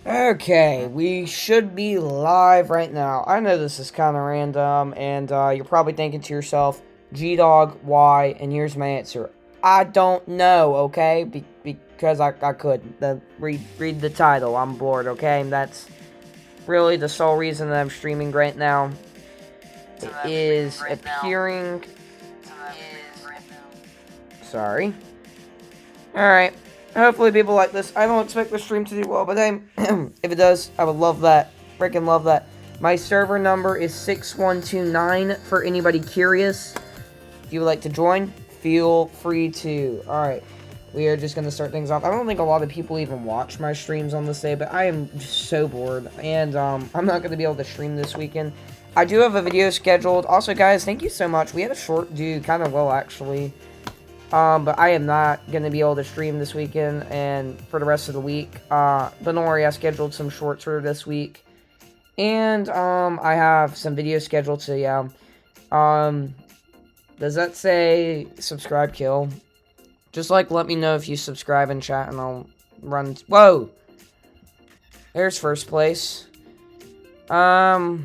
Okay, we should be live right now. I know this is kind of random, and you're probably thinking to yourself, G-Dog, why? And here's my answer. I don't know, okay? Because I couldn't. Read the title. I'm bored, okay? And that's really the sole reason that I'm streaming right now. It is appearing... Sorry. Alright. Hopefully people like this. I don't expect the stream to do well, but hey, if it does, I would love that. Freaking love that. My server number is 6129 for anybody curious. If you would like to join, feel free to. Alright. We are just going to start things off. I don't think a lot of people even watch my streams on this day, but I am just so bored. And I'm not going to be able to stream this weekend. I do have a video scheduled. Also, guys, thank you so much. We had a short do kind of well, actually. But I am not going to be able to stream this weekend and for the rest of the week. But don't worry, I scheduled some shorts for this week. And, I have some videos scheduled, so yeah. Does that say subscribe, kill? Just, like, let me know if you subscribe in chat and I'll run... Whoa! There's first place. The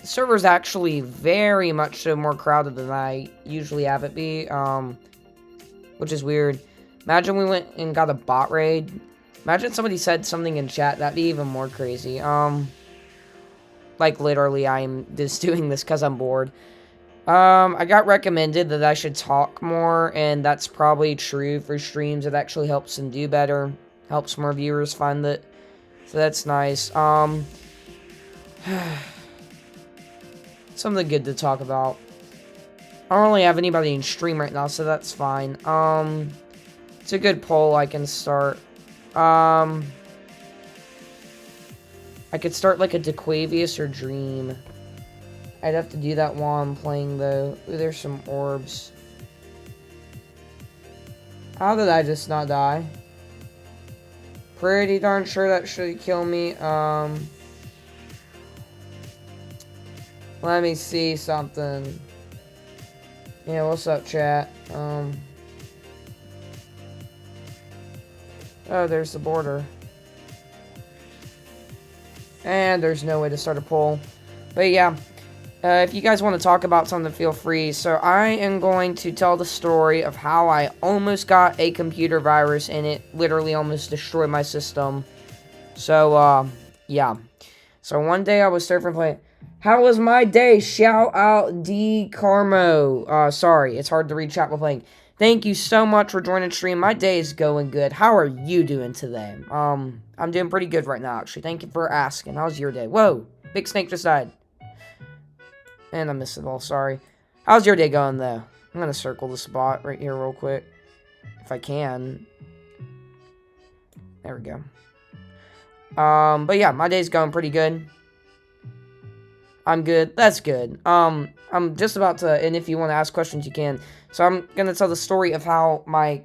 server's actually very much so more crowded than I usually have it be, which is weird. Imagine we went and got a bot raid. Imagine somebody said something in chat. That'd be even more crazy. Like, literally, I'm just doing this because I'm bored. I got recommended that I should talk more, and that's probably true for streams. It actually helps them do better. Helps more viewers find it. So that's nice. Something good to talk about. I don't really have anybody in stream right now, so that's fine. It's a good poll I can start. I could start like a Dequavius or Dream. I'd have to do that while I'm playing, though. Ooh, there's some orbs. How did I just not die? Pretty darn sure that should kill me. Let me see something. Yeah, what's up, chat? Oh, there's the border. And there's no way to start a poll. But yeah, if you guys want to talk about something, feel free. So I am going to tell the story of how I almost got a computer virus and it literally almost destroyed my system. So, yeah. So one day I was surfing playing. How was my day? Shout out D Carmo. Sorry, it's hard to read chat while playing. Thank you so much for joining the stream. My day is going good. How are you doing today? I'm doing pretty good right now, actually. Thank you for asking. How's your day? Whoa, big snake just died. And I missed it all, sorry. How's your day going, though? I'm gonna circle the spot right here real quick. If I can. There we go. But yeah, my day's going pretty good. I'm good. That's good. I'm just about to, and if you want to ask questions, you can. So I'm gonna tell the story of how my,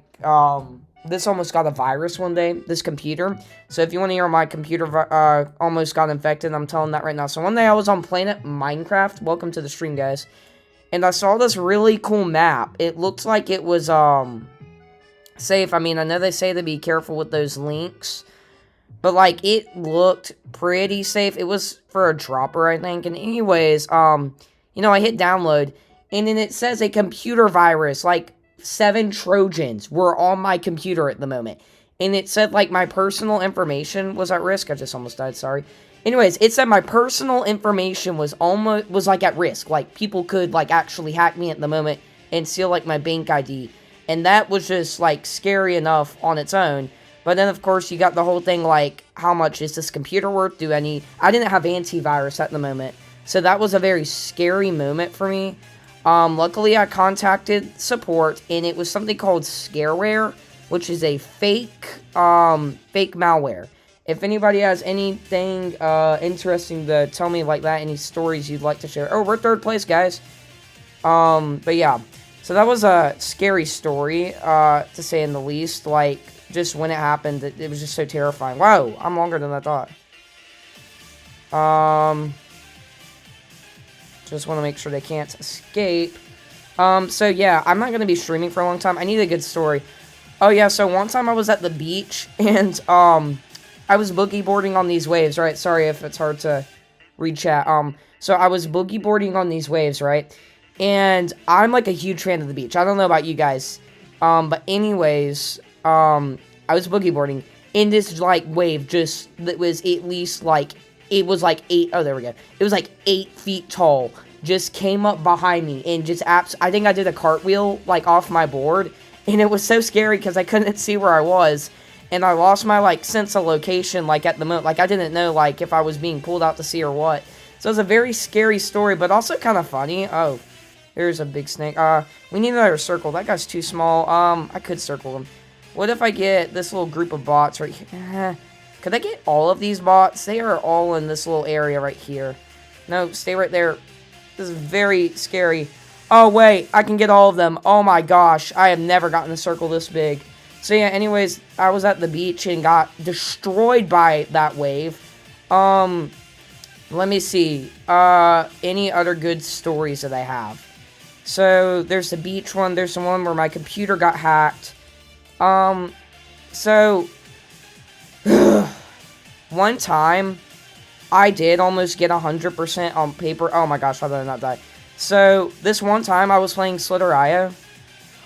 this almost got a virus one day, this computer. So if you want to hear my computer, almost got infected, I'm telling that right now. So one day I was on Planet Minecraft. Welcome to the stream, guys. And I saw this really cool map. It looked like it was, safe. I mean, I know they say to be careful with those links. But, like, it looked pretty safe. It was for a dropper, I think. And anyways, you know, I hit download. And then it says a computer virus. Like, 7 Trojans were on my computer at the moment. And it said, like, my personal information was at risk. I just almost died, sorry. Anyways, it said my personal information was like, at risk. Like, people could, like, actually hack me at the moment and steal, like, my bank ID. And that was just, like, scary enough on its own. But then, of course, you got the whole thing like, how much is this computer worth? I didn't have antivirus at the moment. So that was a very scary moment for me. Luckily, I contacted support, and it was something called Scareware, which is a fake malware. If anybody has anything interesting to tell me like that, any stories you'd like to share. Oh, we're third place, guys. But yeah. So that was a scary story, to say in the least. Like, just when it happened, it was just so terrifying. Wow, I'm longer than I thought. Just want to make sure they can't escape. So yeah, I'm not going to be streaming for a long time. I need a good story. Oh yeah, so one time I was at the beach, and, I was boogie boarding on these waves, right? Sorry if it's hard to read chat. So I was boogie boarding on these waves, right? And I'm like a huge fan of the beach. I don't know about you guys. But anyways, I was boogie boarding. And this, like, wave just, that was at least, like, it was like 8, oh, there we go. It was like 8 feet tall. Just came up behind me and just I think I did a cartwheel, like, off my board. And it was so scary because I couldn't see where I was. And I lost my, like, sense of location, like, at the moment. Like, I didn't know, like, if I was being pulled out to sea or what. So it was a very scary story, but also kind of funny. Oh, there's a big snake. We need another circle. That guy's too small. I could circle him. What if I get this little group of bots right here? Could I get all of these bots? They are all in this little area right here. No, stay right there. This is very scary. Oh, wait. I can get all of them. Oh, my gosh. I have never gotten a circle this big. So, yeah, anyways, I was at the beach and got destroyed by that wave. Let me see. Any other good stories that I have? So, there's the beach one. There's the one where my computer got hacked. So, one time, I did almost get 100% on paper. Oh my gosh, why did I not die? So, this one time, I was playing Slither.io.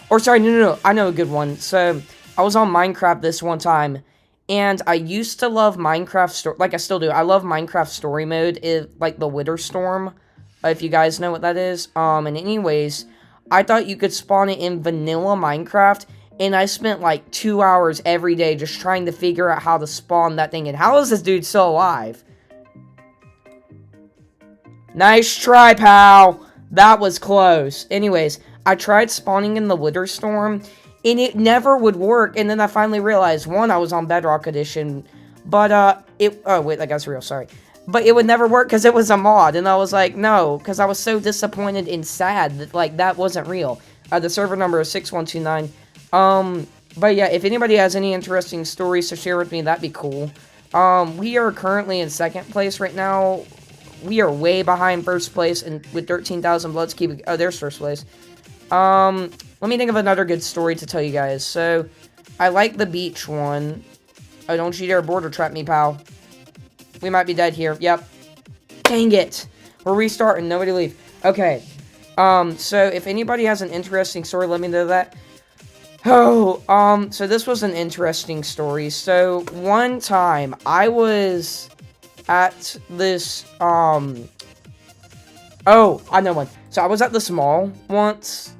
Or, sorry, no, I know a good one. So, I was on Minecraft this one time, and I used to love Minecraft, like I still do. I love Minecraft story mode, like the Wither Storm, if you guys know what that is. And anyways, I thought you could spawn it in vanilla Minecraft, and I spent like 2 hours every day just trying to figure out how to spawn that thing. And how is this dude still alive? Nice try, pal. That was close. Anyways, I tried spawning in the Wither Storm, and it never would work. And then I finally realized, one, I was on Bedrock Edition, but, oh, wait, that guy's real, sorry. But it would never work because it was a mod, and I was like, no, because I was so disappointed and sad that, like, that wasn't real. The server number is 6129. But yeah, if anybody has any interesting stories to share with me, that'd be cool. We are currently in 2nd place right now. We are way behind 1st place, and with 13,000 bloods keeping, oh, there's 1st place. Let me think of another good story to tell you guys. So, I like the beach one. Oh, don't you dare border trap me, pal. We might be dead here. Yep. Dang it. We're restarting. Nobody leave. Okay. So if anybody has an interesting story, let me know that. Oh, so this was an interesting story. So, one time, I was at this, oh, I know one. So, I was at this mall once.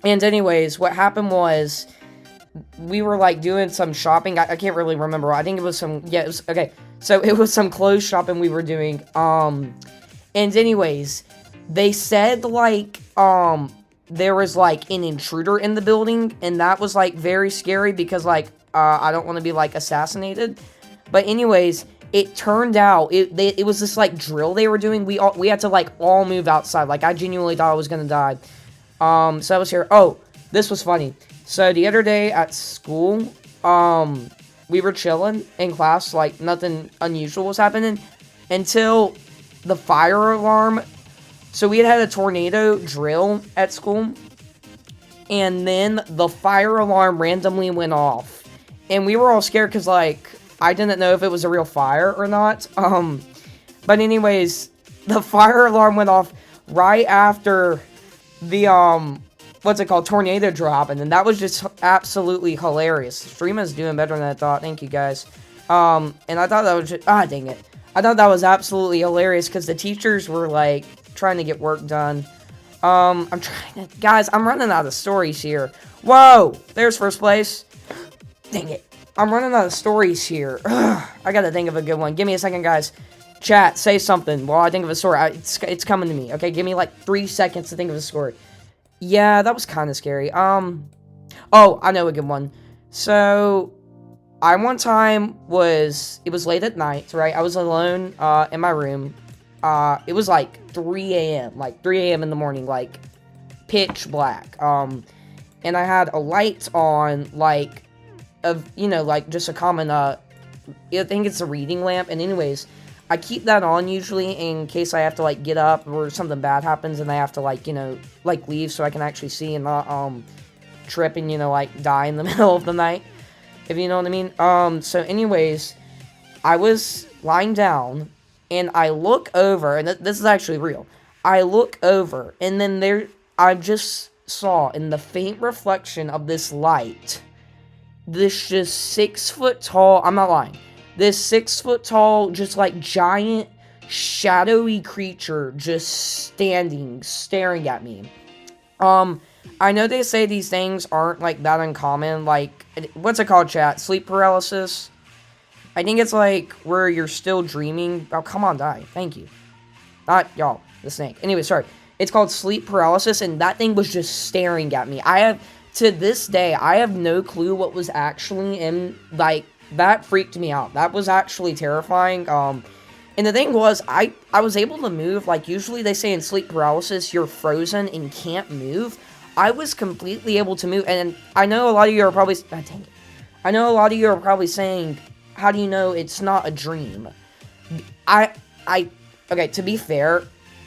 And anyways, what happened was, we were, like, doing some shopping. I can't really remember. I think it was some, yeah, it was, okay. So, it was some clothes shopping we were doing. And anyways, they said, like, there was, like, an intruder in the building. And that was, like, very scary because, like, I don't want to be, like, assassinated. But anyways, it turned out, it was this, like, drill they were doing. We had to, like, all move outside. Like, I genuinely thought I was gonna die. So I was here. Oh, this was funny. So the other day at school, we were chilling in class, like nothing unusual was happening until the fire alarm. So we had a tornado drill at school, and then the fire alarm randomly went off, and we were all scared because, like, I didn't know if it was a real fire or not. But anyways, the fire alarm went off right after the, what's it called, tornado drop, and then that was just absolutely hilarious. Stream is doing better than I thought, thank you guys. And I thought that was just, dang it. I thought that was absolutely hilarious, because the teachers were, like, trying to get work done. I'm trying to, guys, I'm running out of stories here. Whoa, there's 1st place. Dang it. I'm running out of stories here. Ugh, I gotta think of a good one. Give me a second, guys. Chat, say something while I think of a story. It's coming to me, okay? Give me, like, 3 seconds to think of a story. Yeah, that was kind of scary. Oh, I know a good one. So, I one time it was late at night, right? I was alone, in my room. It was, like, 3 a.m. Like, 3 a.m. in the morning, like, pitch black. And I had a light on, like, you know, like, just a common, I think it's a reading lamp. And anyways, I keep that on usually in case I have to, like, get up or something bad happens and I have to, like, you know, like, leave so I can actually see and not, trip and, you know, like, die in the middle of the night, if you know what I mean. So anyways, I was lying down, and I look over, and this is actually real. I look over, and then I just saw in the faint reflection of this light, this just 6 foot tall, I'm not lying, this 6 foot tall, just like giant, shadowy creature just standing, staring at me. I know they say these things aren't like that uncommon, like, what's it called, chat? Sleep paralysis? I think it's like where you're still dreaming. Oh, come on, die. Thank you. Not y'all, the snake. Anyway, sorry. It's called sleep paralysis, and that thing was just staring at me. To this day, I have no clue what was actually in, like, that freaked me out. That was actually terrifying. And the thing was, I was able to move. Like, usually they say in sleep paralysis, you're frozen and can't move. I was completely able to move, and I know a lot of you are probably, dang it. I know a lot of you are probably saying, how do you know it's not a dream? Okay, to be fair,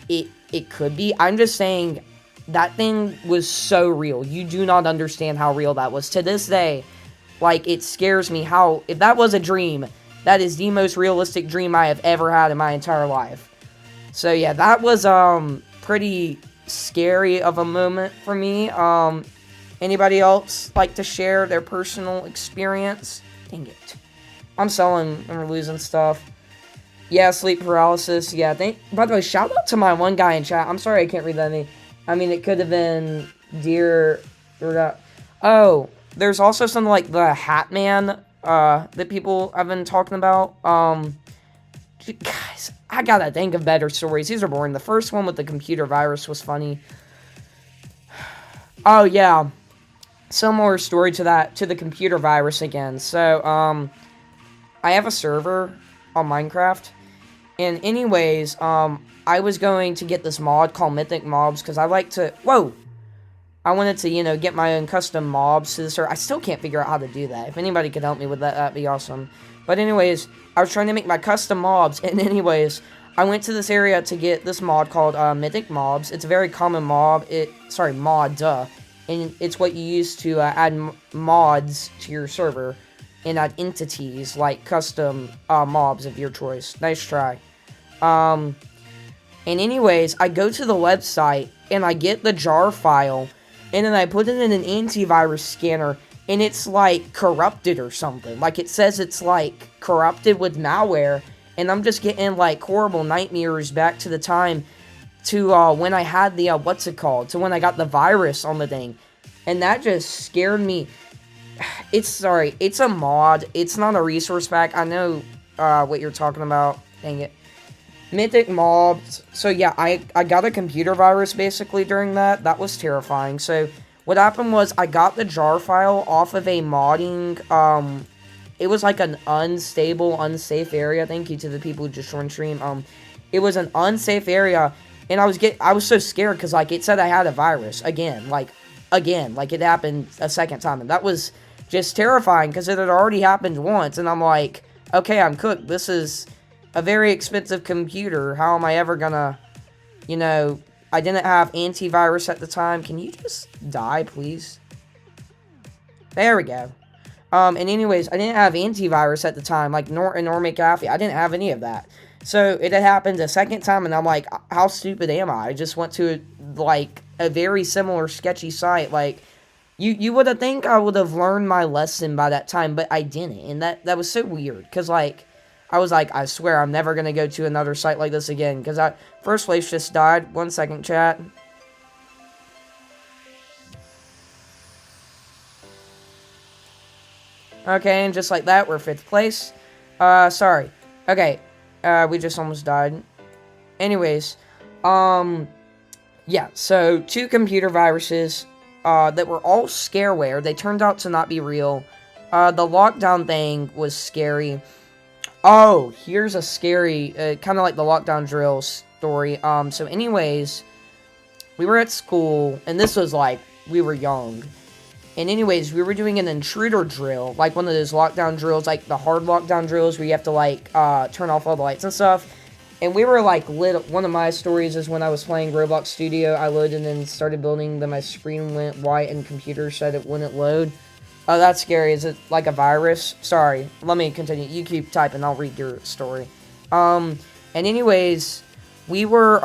it could be. I'm just saying that thing was so real. You do not understand how real that was. To this day, like, it scares me how, if that was a dream, that is the most realistic dream I have ever had in my entire life. So yeah, that was, pretty scary of a moment for me. Anybody else like to share their personal experience? Dang it. I'm selling and we're losing stuff. Yeah, sleep paralysis. Yeah, by the way, shout out to my one guy in chat. I'm sorry I can't read that name. I mean, it could have been Dear... Oh, there's also something like the Hat Man, that people have been talking about. Guys, I gotta think of better stories. These are boring. The first one with the computer virus was funny. Oh, yeah. Similar story to that, to the computer virus again. So, I have a server on Minecraft. And anyways, I was going to get this mod called Mythic Mobs, because I like to... Whoa! I wanted to, get my own custom mobs to the server. I still can't figure out how to do that. If anybody could help me with that, that'd be awesome. But anyways, I was trying to make my custom mobs, and anyways, I went to this area to get this mod called Mythic Mobs. It's a very common mod. Mod, duh. And it's what you use to add mods to your server and add entities like custom mobs of your choice. Nice try. And anyways, I go to the website, and I get the jar file, and then I put it in an antivirus scanner, and it's, like, corrupted or something. Like, it says it's, like, corrupted with malware, and I'm just getting, like, horrible nightmares back to the time to, when I had the, to when I got the virus on the thing. And that just scared me. It's a mod. It's not a resource pack. I know, what you're talking about. Dang it. Mythic Mobs. So yeah, I got a computer virus basically during that. That was terrifying. So what happened was I got the jar file off of a modding, it was like an unstable, unsafe area. Thank you to the people who just joined stream. It was an unsafe area, and I was so scared because, like, it said I had a virus again, like it happened a second time, and that was just terrifying because it had already happened once, and I'm like, okay, I'm cooked. This is a very expensive computer. How am I ever gonna, I didn't have antivirus at the time. Can you just die, please? There we go. And anyways, I didn't have antivirus at the time, like Norton or McAfee. I didn't have any of that. So it had happened a second time, and I'm like, how stupid am I? I just went to, like, a very similar sketchy site. Like, you would have think I would have learned my lesson by that time, but I didn't. And that was so weird, because, like, I was like, I swear I'm never going to go to another site like this again, because first place just died. 1 second, chat. Okay, and just like that, we're 5th place. Sorry. Okay, we just almost died. Anyways, yeah, so 2 computer viruses, that were all scareware. They turned out to not be real. The lockdown thing was scary. Oh, here's a scary, kind of like the lockdown drill story. So anyways, we were at school, and this was like, we were young. And anyways, we were doing an intruder drill, like one of those lockdown drills, like the hard lockdown drills where you have to, like, turn off all the lights and stuff. And we were, like, lit. One of my stories is when I was playing Roblox Studio, I loaded and started building, then my screen went white and computer said it wouldn't load. Oh, that's scary. Is it like a virus? Sorry. Let me continue. You keep typing. I'll read your story. And anyways, we were,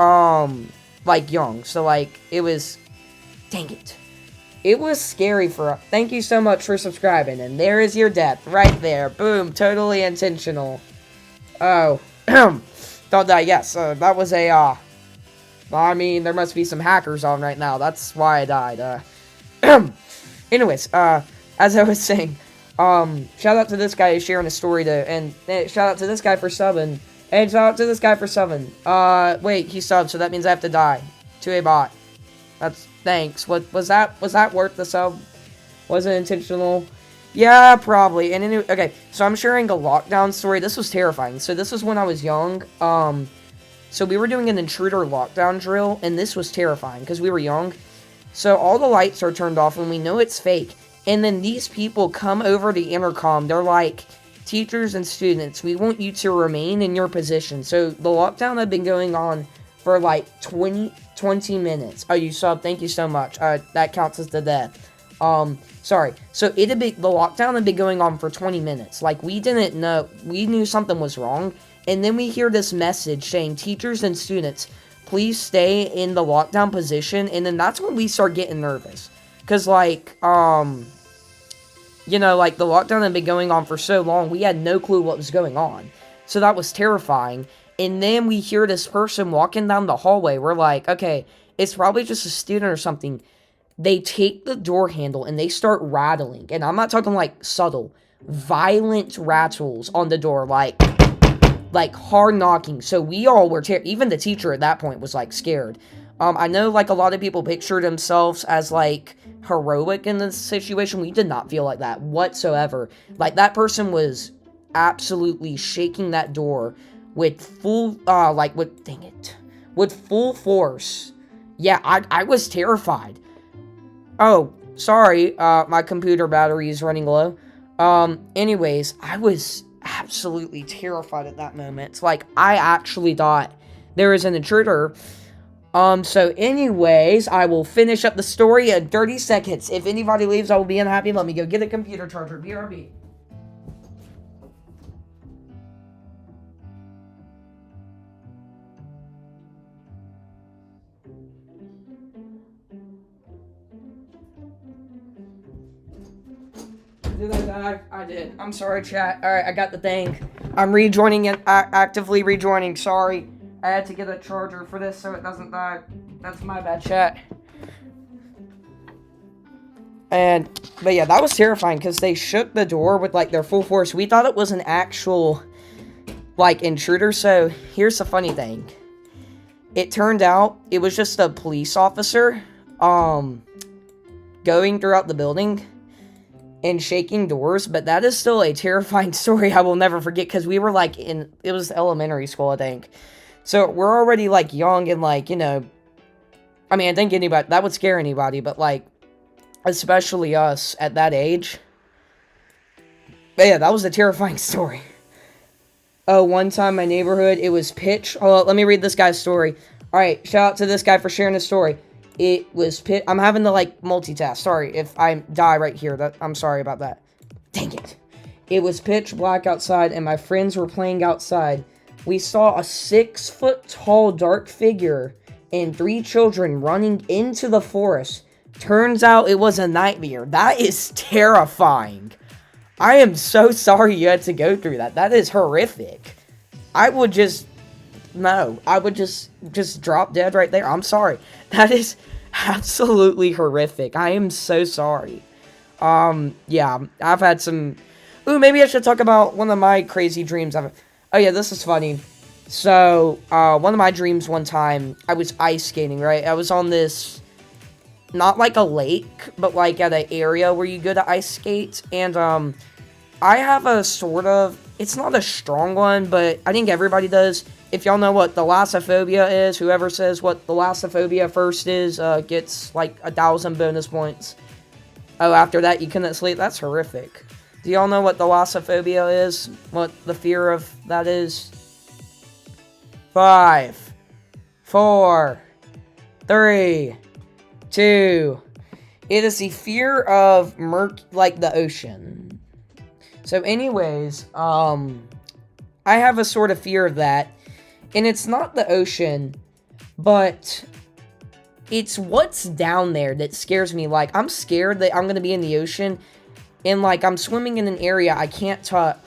like, young. So, like, it was... Dang it. It was scary for... Thank you so much for subscribing. And there is your death. Right there. Boom. Totally intentional. Oh. Don't die. Yes. That was a, I mean, there must be some hackers on right now. That's why I died. Anyways, as I was saying, shout out to this guy who's sharing a story and shout out to this guy for subbing, and shout out to this guy for subbing. Wait, he subbed, so that means I have to die to a bot. Thanks. What was that? Was that worth the sub? Was it intentional? Yeah, probably. And anyway, okay, so I'm sharing a lockdown story. This was terrifying. So this was when I was young. So we were doing an intruder lockdown drill, and this was terrifying because we were young. So all the lights are turned off, and we know it's fake. And then these people come over the intercom. They're like, teachers and students, we want you to remain in your position. So the lockdown had been going on for like 20 minutes. Oh, you sub. Thank you so much. That counts as the death. Sorry. So the lockdown had been going on for 20 minutes. Like, we didn't know. We knew something was wrong. And then we hear this message saying, teachers and students, please stay in the lockdown position. And then that's when we start getting nervous. Because, like, you know, like, the lockdown had been going on for so long, we had no clue what was going on. So that was terrifying. And then we hear this person walking down the hallway. We're like, okay, it's probably just a student or something. They take the door handle and they start rattling. And I'm not talking, like, subtle. Violent rattles on the door, like hard knocking. So we all were even the teacher at that point was like scared. I know like a lot of people pictured themselves as like heroic in this situation. We did not feel like that whatsoever. Like that person was absolutely shaking that door with full with full force. Yeah, I was terrified. Oh, sorry, my computer battery is running low. Anyways, I was absolutely terrified at that moment. It's like, I actually thought there was an intruder. So anyways, I will finish up the story in 30 seconds. If anybody leaves, I will be unhappy. Let me go get a computer charger. BRB. Did I die? I did. I'm sorry, chat. Alright, I got the thing. I'm rejoining it, actively rejoining. Sorry. I had to get a charger for this so it doesn't die. That's my bad, chat. But yeah, that was terrifying because they shook the door with, like, their full force. We thought it was an actual, like, intruder. So, here's the funny thing. It turned out it was just a police officer, going throughout the building and shaking doors, but that is still a terrifying story I will never forget, because we were, like, it was elementary school, I think. So, we're already, like, young and, like, you know, I mean, I think that would scare anybody, but, like, especially us at that age. But yeah, that was a terrifying story. Oh, one time in my neighborhood, it was pitch. Hold on, let me read this guy's story. Alright, shout out to this guy for sharing his story. It was pitch. I'm having to, like, multitask. Sorry if I die right here. I'm sorry about that. Dang it. It was pitch black outside, and my friends were playing outside. We saw a 6-foot-tall dark figure and 3 children running into the forest. Turns out it was a nightmare. That is terrifying. I am so sorry you had to go through that. That is horrific. I would just... No. I would just drop dead right there. I'm sorry. That is absolutely horrific. I am so sorry. Yeah. I've had some... Ooh, maybe I should talk about one of my crazy dreams. Oh, yeah, this is funny. So, one of my dreams one time, I was ice skating, right? I was on this... Not like a lake, but like at an area where you go to ice skate. And, I have a sort of, it's not a strong one, but I think everybody does. If y'all know what thalassophobia is, whoever says what thalassophobia first is, gets like 1,000 bonus points. Oh, after that you couldn't sleep? That's horrific. Do y'all know what thalassophobia is? What the fear of that is? 5, 4, 3, 2, It is the fear of like the ocean. So anyways, I have a sort of fear of that. And it's not the ocean, but it's what's down there that scares me. Like, I'm scared that I'm going to be in the ocean and, like, I'm swimming in an area I can't touch.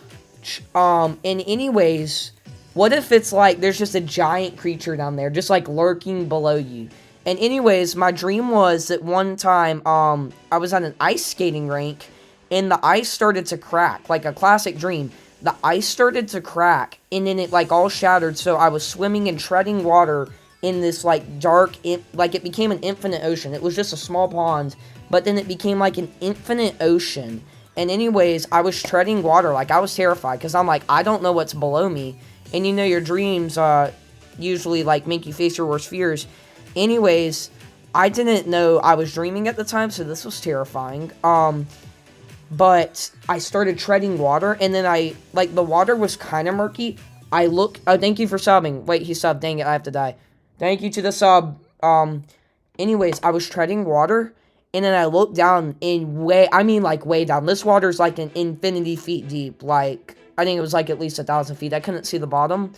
And anyways, what if it's, like, there's just a giant creature down there just, like, lurking below you? And anyways, my dream was that one time, I was on an ice skating rink and the ice started to crack, like a classic dream. The ice started to crack and then it, like, all shattered. So I was swimming and treading water in this, like, dark, like, it became an infinite ocean. It was just a small pond, but then it became, like, an infinite ocean. And anyways, I was treading water, like, I was terrified, because I'm like, I don't know what's below me. And you know, your dreams, usually, like, make you face your worst fears. Anyways, I didn't know I was dreaming at the time, so this was terrifying. But I started treading water, and then the water was kind of murky. Oh, thank you for subbing. Wait, he subbed, dang it, I have to die. Thank you to the sub. Anyways, I was treading water, and then I looked down way down. This water's like an infinity feet deep. Like, I think it was like at least 1,000 feet. I couldn't see the bottom.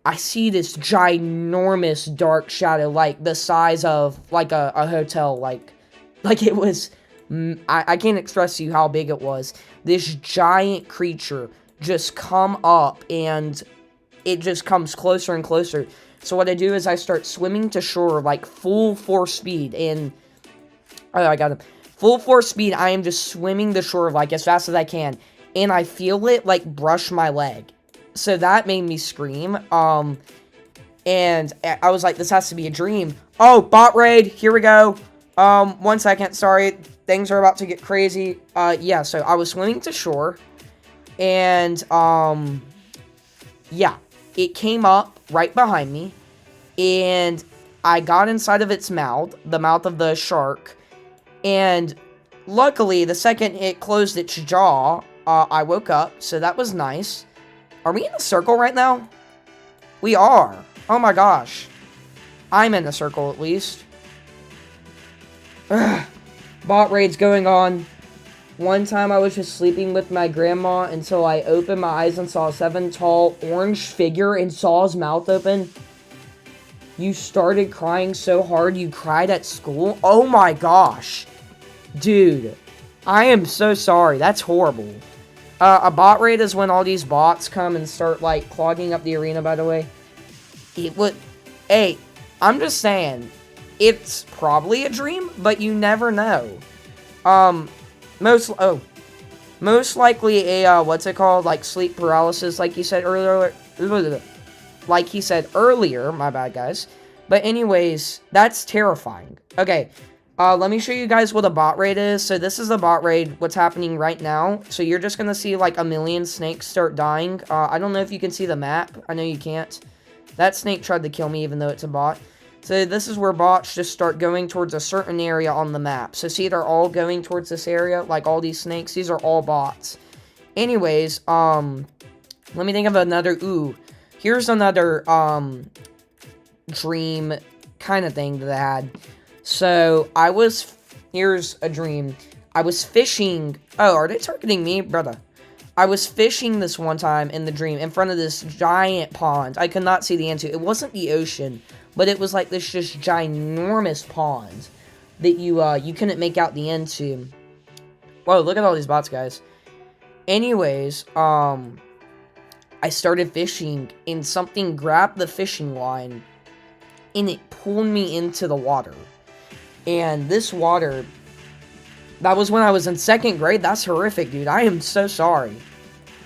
I see this ginormous dark shadow, like the size of like a hotel. Like it was, I can't express to you how big it was. This giant creature just come up, and it just comes closer and closer. So what I do is I start swimming to shore, like, full force speed, and, oh, I got him. Full force speed, I am just swimming the shore, like, as fast as I can, and I feel it, like, brush my leg. So that made me scream, and I was like, this has to be a dream. Oh, bot raid, here we go. 1 second, sorry, things are about to get crazy. Yeah, so I was swimming to shore, and, yeah, it came up right behind me, and I got inside of its mouth, the mouth of the shark, and luckily, the second it closed its jaw, I woke up, so that was nice. Are we in a circle right now? We are. Oh my gosh. I'm in a circle, at least. Ugh. Bot raid's going on. One time I was just sleeping with my grandma until I opened my eyes and saw a 7-tall orange figure and saw his mouth open. You started crying so hard you cried at school? Oh my gosh. Dude, I am so sorry. That's horrible. A bot raid is when all these bots come and start, like, clogging up the arena, by the way. Hey, I'm just saying, it's probably a dream, but you never know. Most likely a, what's it called? Like, sleep paralysis, like you said earlier. Like he said earlier, my bad, guys. But anyways, that's terrifying. Okay, let me show you guys what a bot raid is. So this is the bot raid, what's happening right now. So you're just gonna see, like, a million snakes start dying. I don't know if you can see the map. I know you can't. That snake tried to kill me, even though it's a bot. So this is where bots just start going towards a certain area on the map. So see, they're all going towards this area, like all these snakes. These are all bots. Anyways, let me think of another, here's another, dream kind of thing that I had. So, here's a dream. I was fishing, oh, are they targeting me? Brother. I was fishing this one time in the dream in front of this giant pond. I could not see the end to. It wasn't the ocean, but it was like this just ginormous pond that you couldn't make out the end to. Whoa, look at all these bots, guys. Anyways, I started fishing, and something grabbed the fishing line, and it pulled me into the water. And this water, that was when I was in 2nd grade. That's horrific, dude. I am so sorry.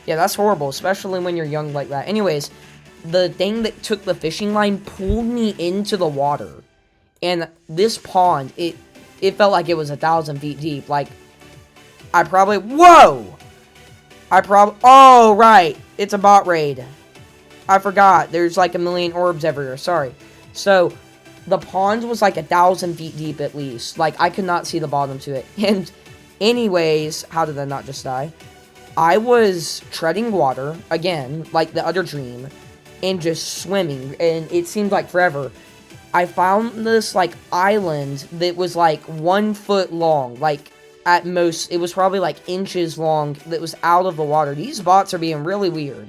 Yeah, that's horrible, especially when you're young like that. Anyways, the thing that took the fishing line pulled me into the water. And this pond, it felt like it was 1,000 feet deep. Like, oh, right. It's a bot raid. I forgot. There's like a million orbs everywhere. Sorry. So, the pond was like 1,000 feet deep at least. Like, I could not see the bottom to it. And anyways, how did I not just die? I was treading water, again, like the other dream, and just swimming. And it seemed like forever. I found this, like, island that was, like, 1 foot long. Like, at most, it was probably, like, inches long that was out of the water. These bots are being really weird.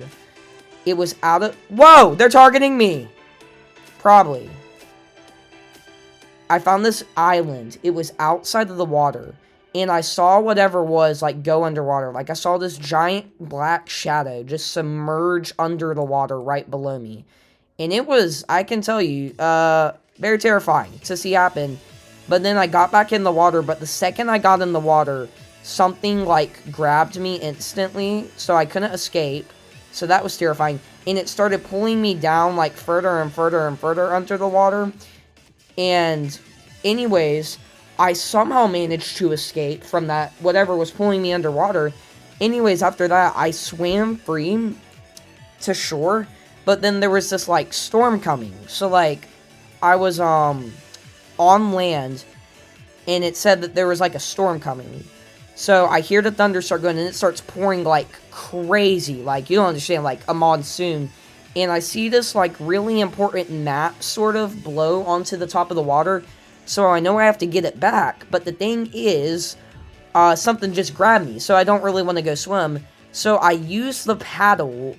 It was out of... Whoa! They're targeting me! Probably. I found this island. It was outside of the water. And I saw whatever was, like, go underwater. Like, I saw this giant black shadow just submerge under the water right below me. And it was, I can tell you, very terrifying to see happen. But then I got back in the water, but the second I got in the water, something, like, grabbed me instantly, so I couldn't escape. So that was terrifying. And it started pulling me down, like, further and further and further under the water. And anyways, I somehow managed to escape from that, whatever was pulling me underwater. Anyways, after that, I swam free to shore. But then there was this, like, storm coming. So, like, I was, on land, and it said that there was, like, a storm coming. So, I hear the thunder start going, and it starts pouring, like, crazy. Like, you don't understand, like, a monsoon. And I see this, like, really important map sort of blow onto the top of the water. So, I know I have to get it back. But the thing is, something just grabbed me. So, I don't really want to go swim. So, I use the paddle,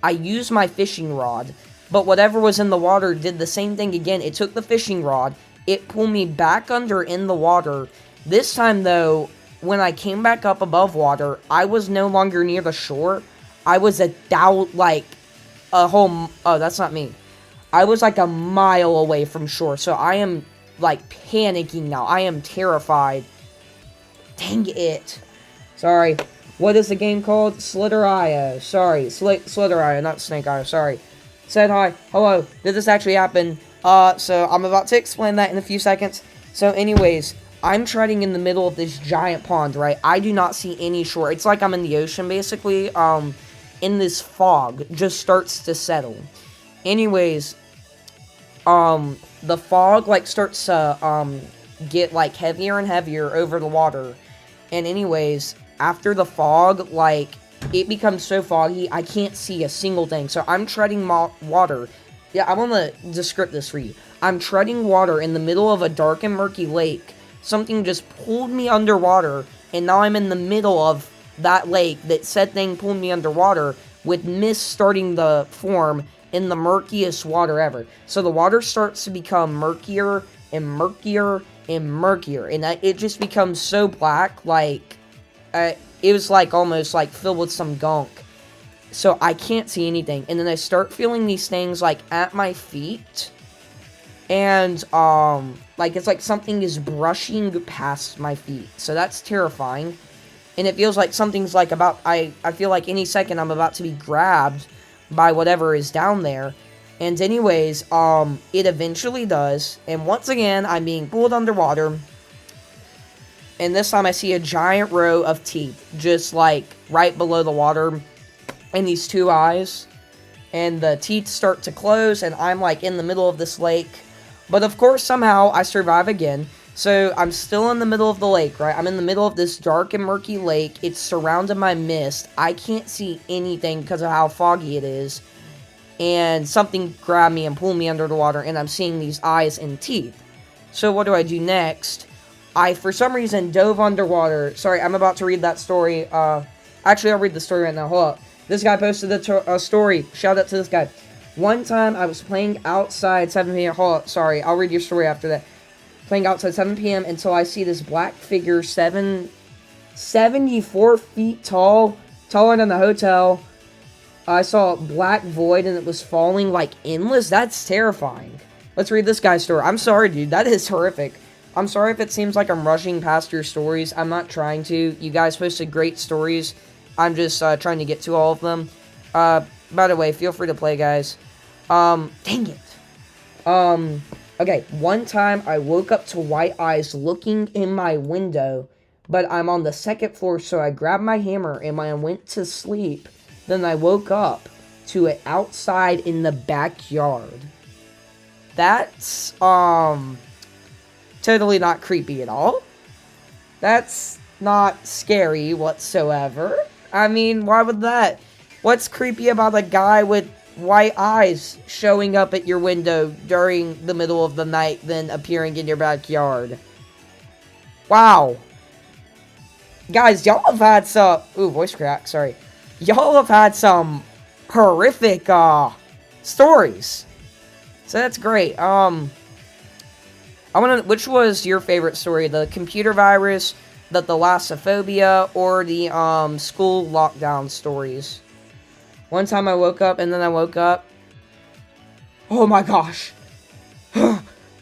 I used my fishing rod, but whatever was in the water did the same thing again. It took the fishing rod, it pulled me back under in the water. This time, though, when I came back up above water, I was no longer near the shore. I was that's not me. I was like a mile away from shore, so I am, like, panicking now. I am terrified. Dang it. Sorry. What is the game called? Slither.io. Sorry. Slither.io, not Snake.io. Sorry. Said hi. Hello. Did this actually happen? So I'm about to explain that in a few seconds. So anyways, I'm treading in the middle of this giant pond, right? I do not see any shore. It's like I'm in the ocean, basically. In this fog just starts to settle. Anyways, the fog, like, starts to, get, like, heavier and heavier over the water. And anyways, after the fog, like, it becomes so foggy, I can't see a single thing. So I'm treading water. Yeah, I want to describe this for you. I'm treading water in the middle of a dark and murky lake. Something just pulled me underwater, and now I'm in the middle of that lake that said thing pulled me underwater, with mist starting to form in the murkiest water ever. So the water starts to become murkier and murkier and murkier, and it just becomes so black, like, it was, like, almost, like, filled with some gunk. So I can't see anything. And then I start feeling these things, like, at my feet. And, like, it's like something is brushing past my feet. So that's terrifying. And it feels like something's, like, I feel like any second I'm about to be grabbed by whatever is down there. And anyways, it eventually does. And once again, I'm being pulled underwater. And this time I see a giant row of teeth, just, like, right below the water, and these 2 eyes. And the teeth start to close, and I'm, like, in the middle of this lake. But, of course, somehow I survive again. So, I'm still in the middle of the lake, right? I'm in the middle of this dark and murky lake. It's surrounded by mist. I can't see anything because of how foggy it is. And something grabbed me and pulled me under the water, and I'm seeing these eyes and teeth. So, what do I do next? I, for some reason, dove underwater. Sorry, I'm about to read that story. Actually, I'll read the story right now. Hold up. This guy posted a story. Shout out to this guy. One time, I was playing outside 7 p.m. Hold up. Sorry, I'll read your story after that. Playing outside 7 p.m. until I see this black figure, 74 feet tall. Taller than the hotel. I saw a black void, and it was falling, like, endless. That's terrifying. Let's read this guy's story. I'm sorry, dude. That is horrific. I'm sorry if it seems like I'm rushing past your stories. I'm not trying to. You guys posted great stories. I'm just trying to get to all of them. By the way, feel free to play, guys. Dang it. Okay, one time I woke up to white eyes looking in my window, but I'm on the 2nd floor, so I grabbed my hammer and I went to sleep. Then I woke up to it outside in the backyard. That's, totally not creepy at all. That's not scary whatsoever. I mean, why would that? What's creepy about a guy with white eyes showing up at your window during the middle of the night, then appearing in your backyard. Wow. Guys, y'all have had some... Ooh, voice crack, sorry. Y'all have had some horrific, stories. So that's great. Which was your favorite story? The computer virus, the thalassophobia, or the, school lockdown stories? One time I woke up, and then I woke up. Oh my gosh.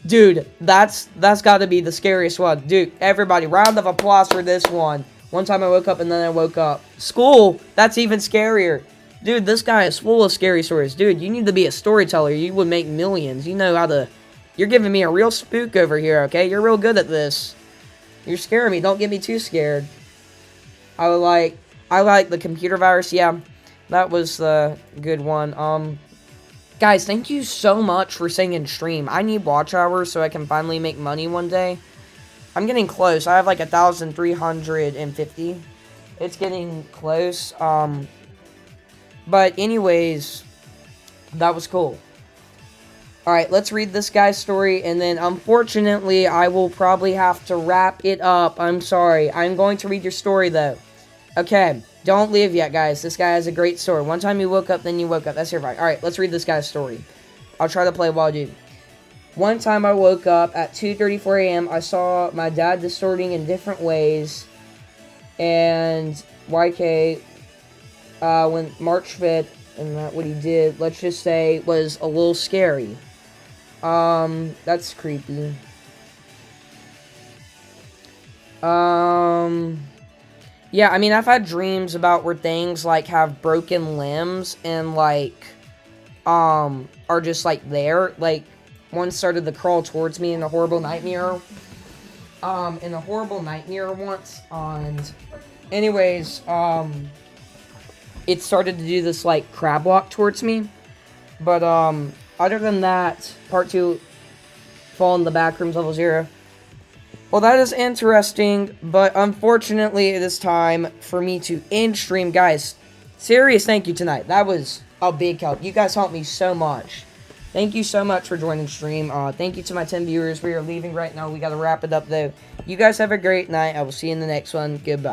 Dude, that's gotta be the scariest one. Dude, everybody, round of applause for this one. One time I woke up, and then I woke up. School, that's even scarier. Dude, this guy is full of scary stories. Dude, you need to be a storyteller. You would make millions. You know how to... You're giving me a real spook over here, okay? You're real good at this. You're scaring me. Don't get me too scared. I like the computer virus. Yeah, that was a good one. Guys, thank you so much for staying in stream. I need watch hours so I can finally make money one day. I'm getting close. I have like 1,350. It's getting close. But anyways, that was cool. Alright, let's read this guy's story, and then unfortunately, I will probably have to wrap it up. I'm sorry. I'm going to read your story, though. Okay, don't leave yet, guys. This guy has a great story. One time you woke up, then you woke up. That's your right. Alright, let's read this guy's story. I'll try to play while I do. One time I woke up at 2:34 a.m. I saw my dad distorting in different ways, and YK, when March 5th, and that what he did, let's just say, was a little scary. That's creepy. Yeah, I mean, I've had dreams about where things, like, have broken limbs and, like, are just, like, there. Like, one started to crawl towards me in a horrible nightmare. Once, and anyways, it started to do this, like, crab walk towards me. But, other than that, part 2, Fall in the Backrooms, level 0. Well, that is interesting, but unfortunately, it is time for me to end stream. Guys, serious thank you tonight. That was a big help. You guys helped me so much. Thank you so much for joining stream. Thank you to my 10 viewers. We are leaving right now. We got to wrap it up, though. You guys have a great night. I will see you in the next one. Goodbye.